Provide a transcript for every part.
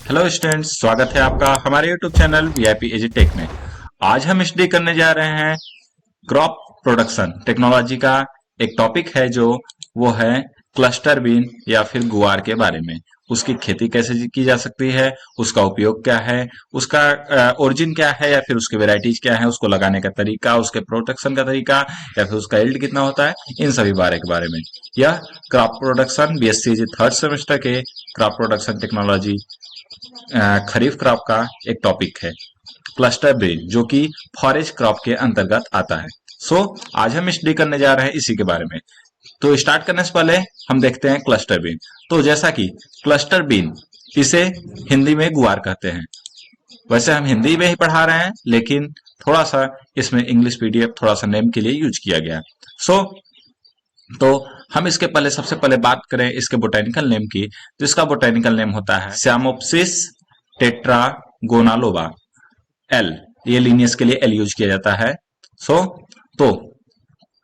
Hello students, स्वागत है आपका हमारे यूट्यूब चैनल वीआईपी एजुटेक में। आज हम स्टडी करने जा रहे हैं क्रॉप प्रोडक्शन टेक्नोलॉजी का। एक टॉपिक है जो वो है क्लस्टर बीन या फिर गुआर के बारे में। उसकी खेती कैसे की जा सकती है, उसका उपयोग क्या है, उसका ओरिजिन क्या है या फिर उसके वेराइटीज क्या है, उसको लगाने का तरीका, उसके प्रोटेक्शन का तरीका या फिर उसका यील्ड कितना होता है, इन सभी बारे में। यह crop production BSc third semester के क्रॉप प्रोडक्शन टेक्नोलॉजी खरीफ क्रॉप का एक टॉपिक है क्लस्टर बीन, जो कि फॉरेस्ट क्रॉप के अंतर्गत आता है। आज हम स्टडी करने जा रहे हैं इसी के बारे में। तो स्टार्ट करने से पहले हम देखते हैं क्लस्टर बीन। तो जैसा कि क्लस्टर बीन, इसे हिंदी में गुआर कहते हैं। वैसे हम हिंदी में ही पढ़ा रहे हैं, लेकिन थोड़ा सा इसमें इंग्लिश पीडीएफ थोड़ा सा नेम के लिए यूज किया गया। सो तो हम इसके पहले सबसे पहले बात करें इसके बोटेनिकल नेम की, तो इसका बोटेनिकल नेम होता है श्यामोप्सिस टेट्रागोनालोबा। एल, ये लीनियस के लिए एल यूज किया जाता है। सो तो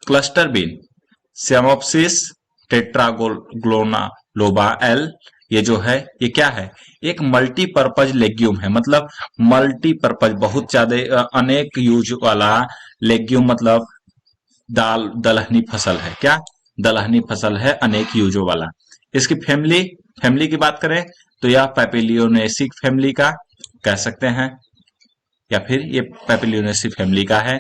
क्लस्टर बीन श्यामोप्सिस टेट्रागोनालोबा एल, ये जो है ये क्या है, एक मल्टीपर्पज लेग्यूम है। मतलब मल्टीपर्पज, बहुत ज्यादा अनेक यूज वाला लेग्यूम, मतलब दाल दलहनी फसल है। क्या दलहनी फसल है, अनेक यूजों वाला। इसकी फैमिली फैमिली की बात करें तो यह पैपिलियोनेसी फैमिली का कह सकते हैं, या फिर ये पैपिलियोनेसी फैमिली का है।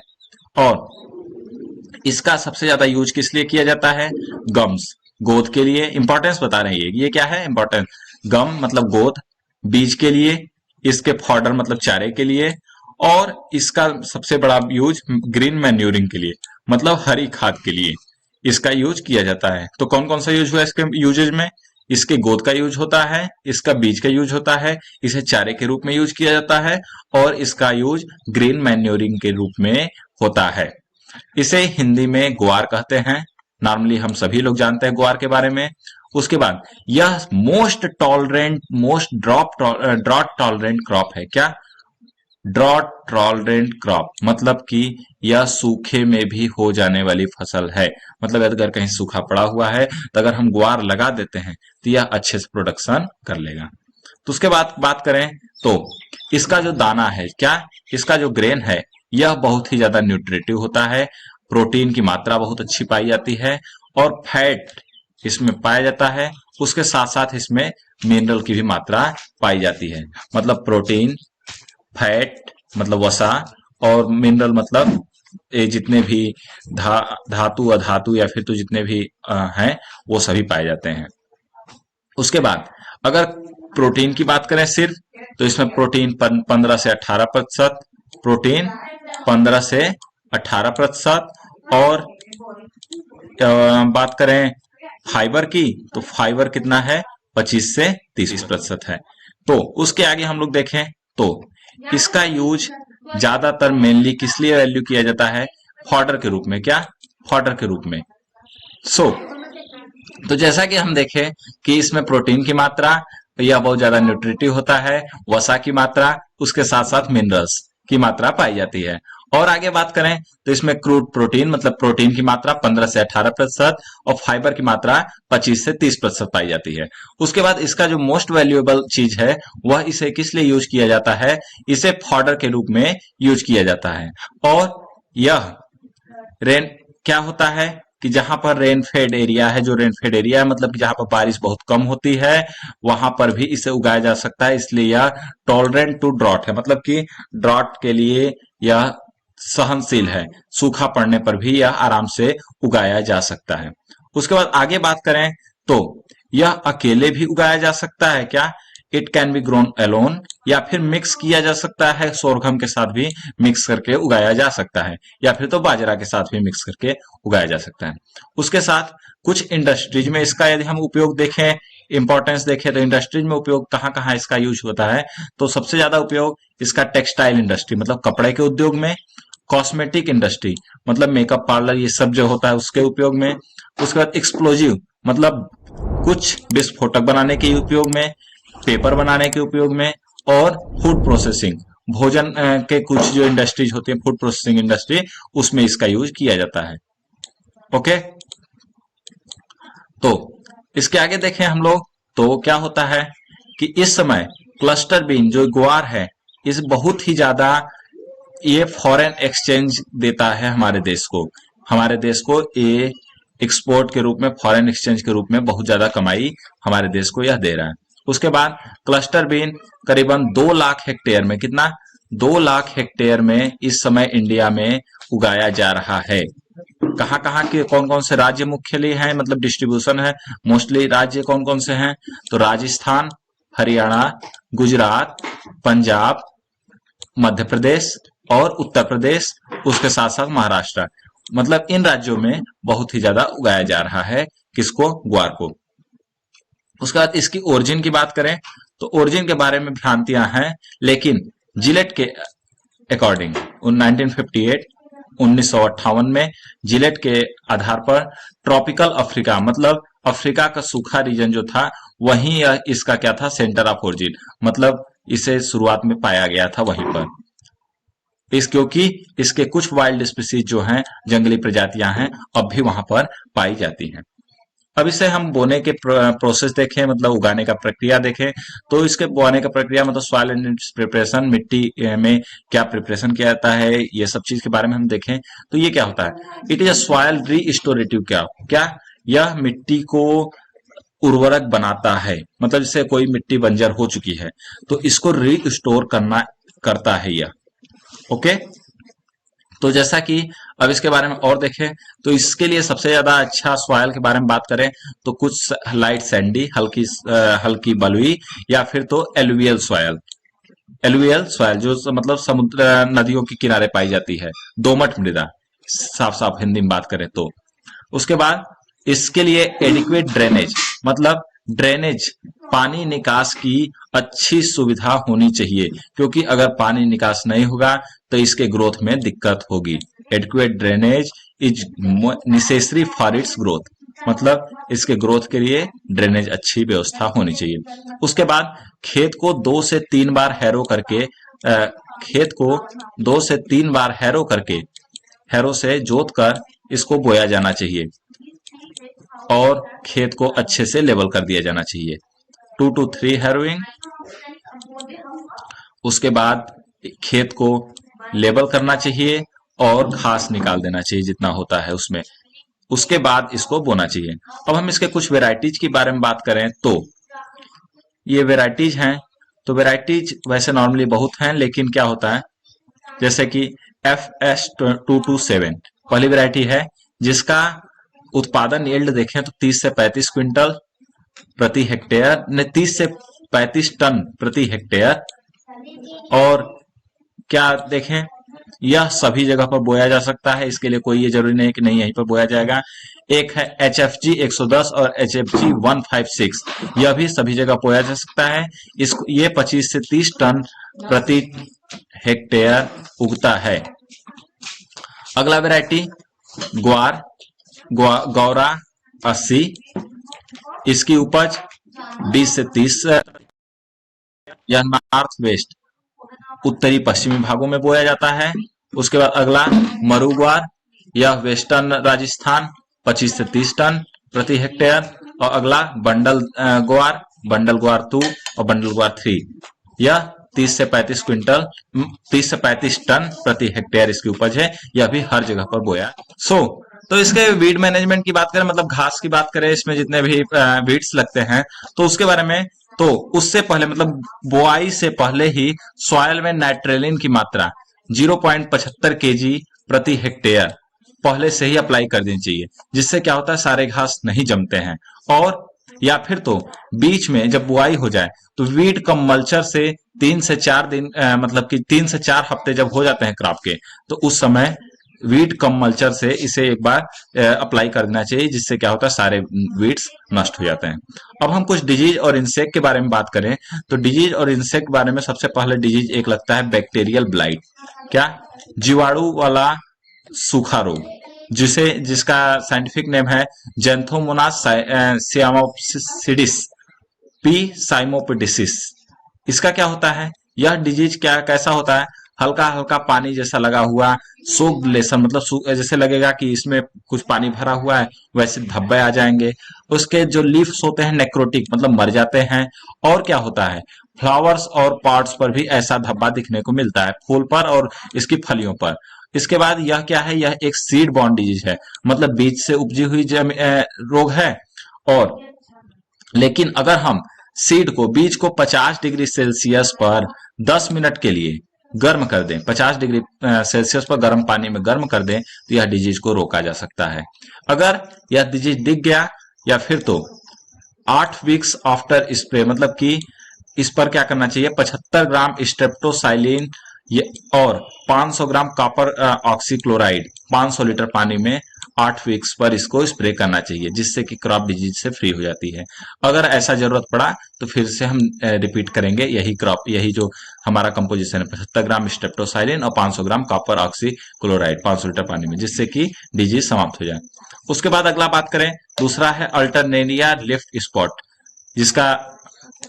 और इसका सबसे ज्यादा यूज किस लिए किया जाता है, गम्स, गोद के लिए। इंपॉर्टेंस बता रहे हैं, ये क्या है इंपॉर्टेंस। गम मतलब गोद, बीज के लिए, इसके फॉडर मतलब चारे के लिए, और इसका सबसे बड़ा यूज ग्रीन मैन्यूरिंग के लिए, मतलब हरी खाद के लिए इसका यूज किया जाता है। तो कौन कौन सा यूज हुआ इसके यूजेज में, इसके गोद का यूज होता है, इसका बीज का यूज होता है, इसे चारे के रूप में यूज किया जाता है, और इसका यूज ग्रीन मैन्योरिंग के रूप में होता है। इसे हिंदी में ग्वार कहते हैं। नॉर्मली हम सभी लोग जानते हैं ग्वार के बारे में। उसके बाद यह most tolerant, most drought tolerant crop है। क्या ड्रॉट टॉलरेंट क्रॉप, मतलब कि यह सूखे में भी हो जाने वाली फसल है। मतलब अगर कहीं सूखा पड़ा हुआ है तो अगर हम ग्वार लगा देते हैं तो यह अच्छे से प्रोडक्शन कर लेगा। तो उसके बाद बात करें तो इसका जो दाना है, क्या इसका जो ग्रेन है, यह बहुत ही ज्यादा न्यूट्रिटिव होता है। प्रोटीन की मात्रा बहुत अच्छी पाई जाती है, और फैट इसमें पाया जाता है। उसके साथ साथ इसमें मिनरल की भी मात्रा पाई जाती है। मतलब प्रोटीन, फैट मतलब वसा, और मिनरल मतलब ये जितने भी धातु अधातु या फिर तो जितने भी हैं वो सभी पाए जाते हैं। उसके बाद अगर प्रोटीन की बात करें सिर्फ, तो इसमें प्रोटीन 15 से 18%, प्रोटीन 15 से 18%। और बात करें फाइबर की, तो फाइबर कितना है, 25 से 30% है। तो उसके आगे हम लोग देखें तो इसका यूज ज्यादातर मेनली किस लिए वैल्यू किया जाता है, फॉडर के रूप में। क्या फॉडर के रूप में। सो तो जैसा कि हम देखें कि इसमें प्रोटीन की मात्रा, यह बहुत ज्यादा न्यूट्रिटिव होता है, वसा की मात्रा, उसके साथ साथ मिनरल्स की मात्रा पाई जाती है। और आगे बात करें तो इसमें क्रूड प्रोटीन, मतलब प्रोटीन की मात्रा 15 से 18%, और फाइबर की मात्रा 25 से 30% पाई जाती है। उसके बाद इसका जो मोस्ट वैल्यूएबल चीज है, वह इसे किस लिए यूज किया जाता है, इसे फॉडर के रूप में यूज किया जाता है। और यह रेन क्या होता है कि जहां पर रेनफेड एरिया है, जो रेनफेड एरिया है मतलब कि जहां पर बारिश बहुत कम होती है, वहां पर भी इसे उगाया जा सकता है। इसलिए यह टॉलरेंट टू ड्रॉट है, मतलब कि ड्रॉट के लिए यह सहनशील है, सूखा पड़ने पर भी यह आराम से उगाया जा सकता है। उसके बाद आगे बात करें तो यह अकेले भी उगाया जा सकता है। क्या it can be grown alone, या फिर मिक्स किया जा सकता है, सोरघम के साथ भी मिक्स करके उगाया जा सकता है, या फिर तो बाजरा के साथ भी मिक्स करके उगाया जा सकता है। उसके साथ कुछ इंडस्ट्रीज में इसका यदि हम उपयोग देखें, इंपॉर्टेंस देखें, तो इंडस्ट्रीज में उपयोग कहाँ कहाँ इसका यूज होता है, तो सबसे ज्यादा उपयोग इसका टेक्सटाइल इंडस्ट्री मतलब कपड़े के उद्योग में, कॉस्मेटिक इंडस्ट्री मतलब मेकअप पार्लर, ये सब जो होता है उसके उपयोग में। उसके बाद एक्सप्लोजिव मतलब कुछ विस्फोटक बनाने के उपयोग में, पेपर बनाने के उपयोग में, और फूड प्रोसेसिंग, भोजन के कुछ जो इंडस्ट्रीज होती है, फूड प्रोसेसिंग इंडस्ट्री, उसमें इसका यूज किया जाता है। ओके, तो इसके आगे देखें हम लोग तो क्या होता है कि इस समय क्लस्टर बीन जो ग्वार है, इस बहुत ही ज्यादा ये फॉरेन एक्सचेंज देता है हमारे देश को ये एक्सपोर्ट के रूप में, फॉरेन एक्सचेंज के रूप में बहुत ज्यादा कमाई हमारे देश को यह दे रहा है। उसके बाद क्लस्टर बीन करीबन 2 लाख हेक्टेयर में, कितना, 2 लाख हेक्टेयर में इस समय इंडिया में उगाया जा रहा है। कहाँ कहाँ के कौन कौन से राज्य मुख्यतः हैं, मतलब डिस्ट्रीब्यूशन है, मोस्टली राज्य कौन कौन से हैं, तो राजस्थान, हरियाणा, गुजरात, पंजाब, मध्य प्रदेश और उत्तर प्रदेश, उसके साथ साथ महाराष्ट्र, मतलब इन राज्यों में बहुत ही ज्यादा उगाया जा रहा है किसको, ग्वार को। उसके बाद इसकी ओरिजिन की बात करें तो ओरिजिन के बारे में भ्रांतियां हैं, लेकिन जिलेट के अकॉर्डिंग 1958 1958 में जिलेट के आधार पर ट्रॉपिकल अफ्रीका, मतलब अफ्रीका का सूखा रीजन जो था वहीं इसका क्या था, सेंटर ऑफ ओरिजिन, मतलब इसे शुरुआत में पाया गया था वहीं पर। क्योंकि इसके कुछ वाइल्ड स्पीसीज जो हैं, जंगली प्रजातियां हैं, अब भी वहां पर पाई जाती हैं। अब इसे हम बोने के प्रोसेस देखें, मतलब उगाने का प्रक्रिया देखें, तो इसके बोने का प्रक्रिया मतलब सॉइल एंड प्रिपरेशन, मिट्टी में क्या प्रिपरेशन किया जाता है, ये सब चीज के बारे में हम देखें तो ये क्या होता है, इट इज अ सॉइल रीस्टोरेटिव। क्या क्या यह मिट्टी को उर्वरक बनाता है, मतलब जैसे कोई मिट्टी बंजर हो चुकी है तो इसको रीस्टोर करता है यह। ओके, तो जैसा कि अब इसके बारे में और देखें तो इसके लिए सबसे ज्यादा अच्छा सॉइल के बारे में बात करें तो कुछ लाइट सैंडी, हल्की बलुई, या फिर तो एलुवियल सॉइल। एलुवियल सॉइल जो मतलब समुद्र नदियों के किनारे पाई जाती है, दोमट मृदा, साफ साफ हिंदी में बात करें तो। उसके बाद इसके लिए एडिक्वेट ड्रेनेज, मतलब ड्रेनेज, पानी निकास की अच्छी सुविधा होनी चाहिए, क्योंकि अगर पानी निकास नहीं होगा तो इसके ग्रोथ में दिक्कत होगी। Adequate drainage is necessary for its growth, मतलब इसके ग्रोथ के लिए ड्रेनेज अच्छी व्यवस्था होनी चाहिए। उसके बाद खेत को 2 से 3 बार हैरो करके, खेत को 2 से 3 बार हैरो करके, हैरो से जोत कर इसको बोया जाना चाहिए और खेत को अच्छे से लेवल कर दिया जाना चाहिए। 2 to 3 हैरोइंग। उसके बाद खेत को लेवल करना चाहिए और घास निकाल देना चाहिए जितना होता है उसमें। उसके बाद इसको बोना चाहिए। अब हम इसके कुछ वेराइटीज के बारे में बात करें तो ये वेराइटीज हैं, तो वेराइटीज वैसे नॉर्मली बहुत हैं, लेकिन क्या होता है जैसे कि FS227 पहली वेराइटी है, जिसका उत्पादन यील्ड देखें तो 30 से 35 क्विंटल प्रति हेक्टेयर, ने 30 से 35 टन प्रति हेक्टेयर। और क्या देखें, यह सभी जगह पर बोया जा सकता है, इसके लिए कोई ये जरूरी नहीं कि नहीं यहीं पर बोया जाएगा। एक है HFG 110 और HFG 156, यह भी सभी जगह बोया जा सकता है। इसको ये 25 से 30 टन प्रति हेक्टेयर उगता है। अगला वैरायटी ग्वार, गौरा 80, इसकी उपज 20 से 30, यह नॉर्थ वेस्ट, उत्तरी पश्चिमी भागों में बोया जाता है। उसके बाद अगला मरुग्वार, यह वेस्टर्न राजस्थान, 25 से 30 टन प्रति हेक्टेयर। और अगला बंडल ग्वार, बंडल ग्वार 2 और बंडल ग्वार 3, यह 30 से 35 क्विंटल, 30 से 35 टन प्रति हेक्टेयर इसकी उपज है। यह भी हर जगह पर बोया। तो इसके वीड मैनेजमेंट की बात करें, मतलब घास की बात करें, इसमें जितने भी वीड्स लगते हैं तो उसके बारे में, तो उससे पहले मतलब बुआई से पहले ही सॉइल में नाइट्रोजन की मात्रा 0.75 kg प्रति हेक्टेयर पहले से ही अप्लाई कर देनी चाहिए, जिससे क्या होता है सारे घास नहीं जमते हैं। और या फिर तो बीच में जब बुआई हो जाए तो वीड कम मल्चर से 3 से 4 दिन, मतलब कि 3 से 4 हफ्ते जब हो जाते हैं क्रॉप के, तो उस समय वीड कम मल्चर से इसे एक बार अप्लाई कर देना चाहिए, जिससे क्या होता है सारे वीड्स नष्ट हो जाते हैं। अब हम कुछ डिजीज और इंसेक्ट के बारे में बात करें तो डिजीज और इंसेक्ट के बारे में सबसे पहले डिजीज एक लगता है बैक्टीरियल ब्लाइट, क्या, जीवाणु वाला सूखा रोग, जिसका साइंटिफिक नेम है जेंथोमोनास सियामोप्सिडिस पी साइमोपिडिसिस। इसका क्या होता है, यह डिजीज क्या कैसा होता है, हल्का हल्का पानी जैसा लगा हुआ सोक्ड लेसन, मतलब जैसे लगेगा कि इसमें कुछ पानी भरा हुआ है, वैसे धब्बे आ जाएंगे। उसके जो लीव्स होते हैं नेक्रोटिक, मतलब मर जाते हैं। और क्या होता है, फ्लावर्स और पॉट्स पर भी ऐसा धब्बा दिखने को मिलता है, फूल पर और इसकी फलियों पर। इसके बाद यह क्या है, यह एक सीड बॉर्न डिजीज है, मतलब बीज से उपजी हुई रोग है। और लेकिन अगर हम सीड को, बीज को 50 डिग्री सेल्सियस पर 10 मिनट के लिए गर्म कर दें, 50 डिग्री सेल्सियस पर गर्म पानी में गर्म कर दें, तो यह डिजीज को रोका जा सकता है। अगर यह डिजीज दिख गया या फिर तो 8 वीक्स आफ्टर स्प्रे, मतलब कि इस पर क्या करना चाहिए, 75 ग्राम स्ट्रेप्टोसाइलिन और 500 ग्राम कॉपर ऑक्सीक्लोराइड 500 लीटर पानी में 8 वीक्स पर इसको स्प्रे करना चाहिए, जिससे कि क्रॉप डिजीज से फ्री हो जाती है। अगर ऐसा जरूरत पड़ा तो फिर से हम रिपीट करेंगे यही जो हमारा कंपोजिशन है, 75 ग्राम स्ट्रेप्टोसाइलिन और 500 ग्राम कॉपर ऑक्सीक्लोराइड 500 लीटर पानी में, जिससे कि डिजीज समाप्त हो जाए। उसके बाद अगला बात करें, दूसरा है अल्टरनेरिया लिफ्ट स्पॉट, जिसका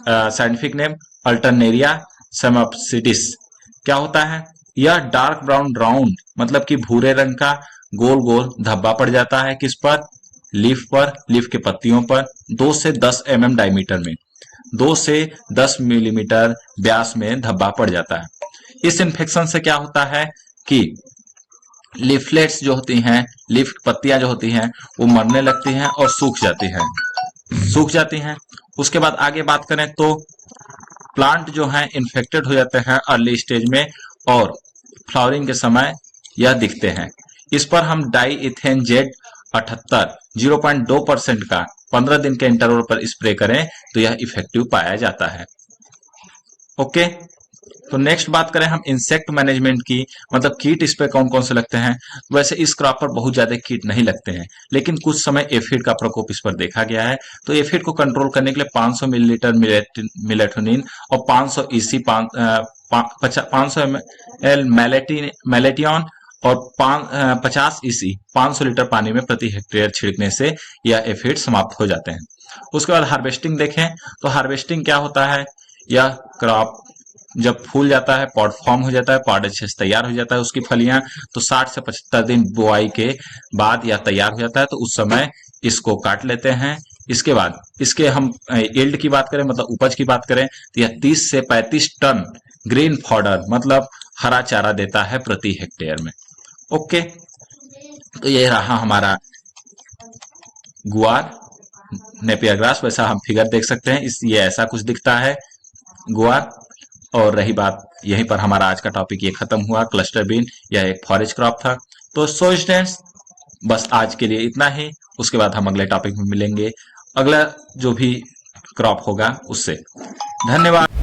साइंटिफिक नेम अल्टरनेरिया सेमाप्सिडिस। क्या होता है, यह डार्क ब्राउन राउंड, मतलब कि भूरे रंग का गोल गोल धब्बा पड़ जाता है किस पर, लीफ पर, लीफ के पत्तियों पर, 2 से 10 mm डायमीटर में, 2 से 10 मिलीमीटर व्यास में धब्बा पड़ जाता है। इस इन्फेक्शन से क्या होता है कि लीफलेट्स जो होती हैं, लीफ पत्तियां जो होती हैं, वो मरने लगती हैं और सूख जाती हैं। उसके बाद आगे बात करें तो प्लांट जो है इन्फेक्टेड हो जाते हैं अर्ली स्टेज में और फ्लावरिंग के समय यह दिखते हैं। इस पर हम डाई इथेन जेड 78 0.2% का 15 दिन के इंटरवल पर स्प्रे करें तो यह इफेक्टिव पाया जाता है। ओके, तो नेक्स्ट बात करें हम इंसेक्ट मैनेजमेंट की, मतलब कीट इस पे कौन कौन से लगते हैं। वैसे इस क्रॉप पर बहुत ज्यादा कीट नहीं लगते हैं, लेकिन कुछ समय एफिड का प्रकोप इस पर देखा गया है। तो एफिड को कंट्रोल करने के लिए 500 मिलीलीटर मिलेटोनिन और 500 ईसी 500 ml मैलेटियन और 50 ईसी 500 लीटर पानी में प्रति हेक्टेयर छिड़कने से यह एफिड समाप्त हो जाते हैं। उसके बाद हार्वेस्टिंग देखें तो हार्वेस्टिंग क्या होता है, यह क्रॉप जब फूल जाता है, पॉड फॉर्म हो जाता है, पॉड अच्छे से तैयार हो जाता है उसकी फलियां, तो 60 से 75 दिन बुआई के बाद यह तैयार हो जाता है, तो उस समय इसको काट लेते हैं। इसके बाद इसके हम यील्ड की बात करें, मतलब उपज की बात करें, तो यह 30 से 35 टन ग्रीन फॉडर, मतलब हरा चारा देता है प्रति हेक्टेयर में। ओके, तो यह रहा हमारा गुआर नेपियर ग्रास। वैसा हम फिगर देख सकते हैं, ये ऐसा कुछ दिखता है गुआर। और रही बात, यहीं पर हमारा आज का टॉपिक ये खत्म हुआ, क्लस्टर बीन, यह एक फॉरेज क्रॉप था। तो सो स्टूडेंट्स, बस आज के लिए इतना ही। उसके बाद हम अगले टॉपिक में मिलेंगे, अगला जो भी क्रॉप होगा उससे। धन्यवाद।